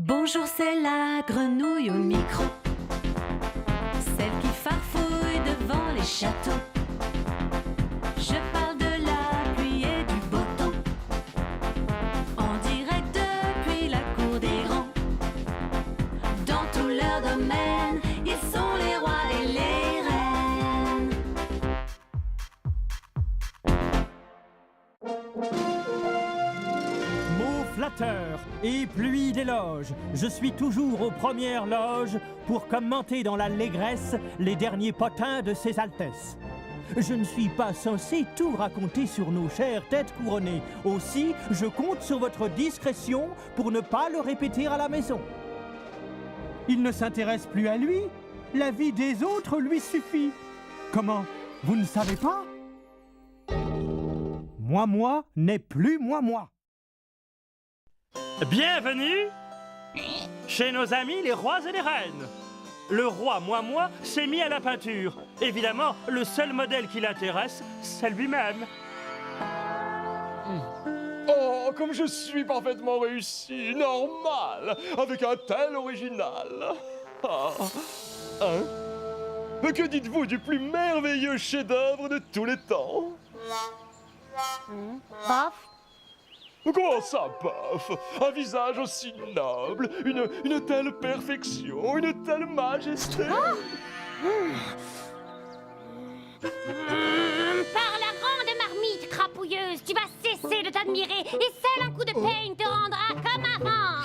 Bonjour, c'est la grenouille au micro, celle qui farfouille devant les châteaux. Je parle de la pluie et du beau temps, en direct depuis la cour des grands. Dans tout leur domaine, ils sont les rois et les reines. Mots flatteurs et pluie d'éloges, je suis toujours aux premières loges pour commenter dans l'allégresse les derniers potins de ses altesses. Je ne suis pas censé tout raconter sur nos chères têtes couronnées. Aussi, je compte sur votre discrétion pour ne pas le répéter à la maison. Il ne s'intéresse plus à lui. La vie des autres lui suffit. Comment? Vous ne savez pas? Moi n'est plus moi. Bienvenue chez nos amis les rois et les reines. Le roi moi s'est mis à la peinture. Évidemment, le seul modèle qui l'intéresse, c'est lui-même. Oh, comme je suis parfaitement réussi, normal, avec un tel original. Ah, hein? Que dites-vous du plus merveilleux chef-d'œuvre de tous les temps? Paf. Comment ça, paf? Un visage aussi noble, une telle perfection, une telle majesté. Par la grande marmite crapouilleuse, tu vas cesser de t'admirer et seul un coup de peigne te rendra comme avant.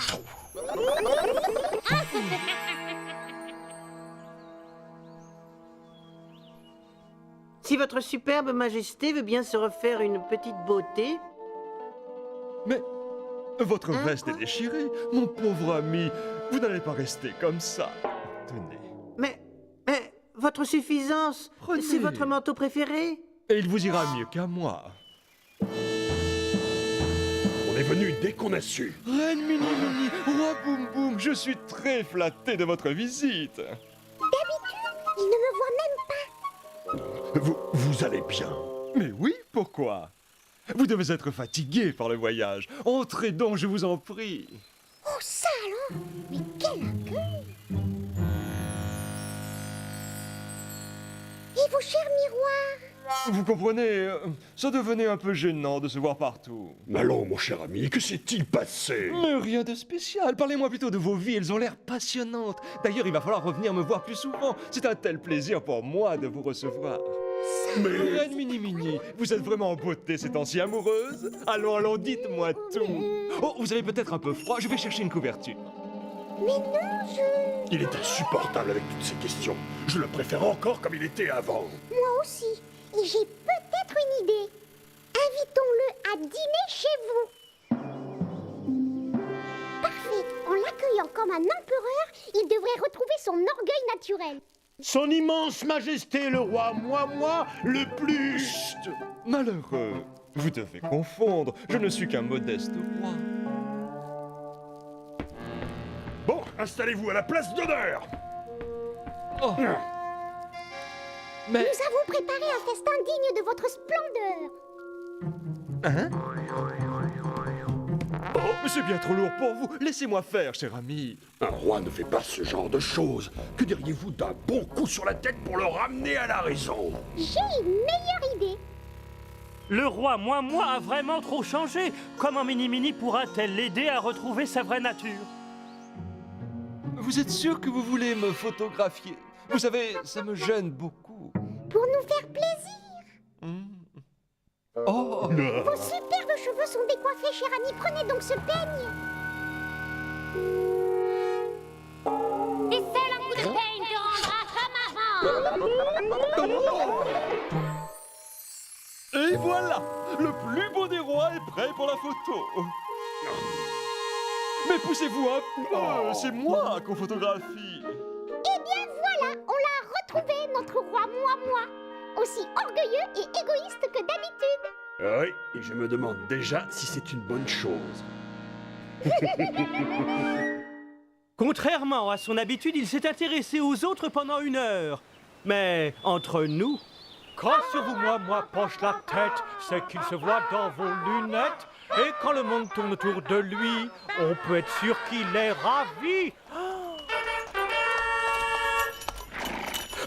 Si votre superbe majesté veut bien se refaire une petite beauté... Mais votre Hein, veste quoi? est déchirée, mon pauvre ami. Vous n'allez pas rester comme ça. Tenez. Mais votre suffisance, Prenez. c'est votre manteau préféré? Et il vous ira mieux qu'à moi. On est venu dès qu'on a su. Reine Mini Mini, roi Boum Boum, je suis très flatté de votre visite. Il ne me voit même pas. Vous allez bien. Mais oui, pourquoi? Vous devez être fatigué par le voyage. Entrez donc, je vous en prie. Oh, ça alors. Mais quel accueil. Et vos chers miroirs? Vous comprenez, ça devenait un peu gênant de se voir partout. Allons, mon cher ami, que s'est-il passé? Mais rien de spécial. Parlez-moi plutôt de vos vies, elles ont l'air passionnantes. D'ailleurs, il va falloir revenir me voir plus souvent. C'est un tel plaisir pour moi de vous recevoir. Mais Reine Mini Mini, vous êtes vraiment en beauté ces temps-ci amoureuse? Allons, dites-moi tout. Oh, vous avez peut-être un peu froid, je vais chercher une couverture. Mais non, il est insupportable avec toutes ces questions. Je le préfère encore comme il était avant. Moi aussi. Et j'ai peut-être une idée. Invitons-le à dîner chez vous. Parfait. En l'accueillant comme un empereur, il devrait retrouver son orgueil naturel. Son immense majesté, le roi, moi, le plus... Chut, malheureux, vous devez confondre. Je ne suis qu'un modeste roi. Bon, installez-vous à la place d'honneur. Oh. Mais... Nous avons préparé un festin digne de votre splendeur. Hein? Oh, mais c'est bien trop lourd pour vous. Laissez-moi faire, cher ami. Un roi ne fait pas ce genre de choses. Que diriez-vous d'un bon coup sur la tête pour le ramener à la raison? J'ai une meilleure idée. Le roi moi a vraiment trop changé. Comment Mini pourra-t-elle l'aider à retrouver sa vraie nature? Vous êtes sûr que vous voulez me photographier? Vous savez, ça me gêne beaucoup. Pour nous faire plaisir. Oh, Vos superbes cheveux sont décoiffés, cher ami. Prenez donc ce peigne. Et seul un coup de peigne te rendra comme avant. et voilà, le plus beau des rois est prêt pour la photo. Mais poussez-vous un peu, c'est moi qu'on photographie. Eh bien voilà, on l'a retrouvé, notre roi moi. Aussi orgueilleux et égoïste que d'habitude. Oui, et je me demande déjà si c'est une bonne chose. Contrairement à son habitude, il s'est intéressé aux autres pendant 1 heure. Mais entre nous, Quand sur vous, moi, penche la tête, c'est qu'il se voit dans vos lunettes. Et quand le monde tourne autour de lui, on peut être sûr qu'il est ravi.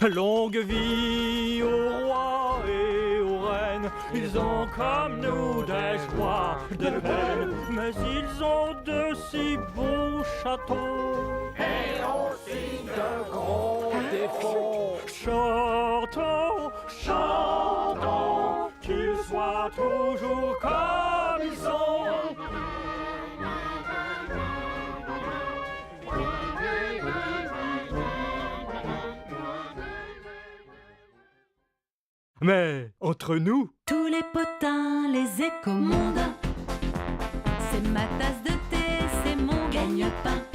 Longue vie aux rois et aux reines, ils ont comme nous des joies, des peines, mais ils ont de si beaux châteaux. Et aussi de gros défauts. Chantons, chantons, qu'ils soient toujours comme ils sont. Mais entre nous, Tous les potins, les écomondes. C'est ma tasse de thé, c'est mon gagne-pain.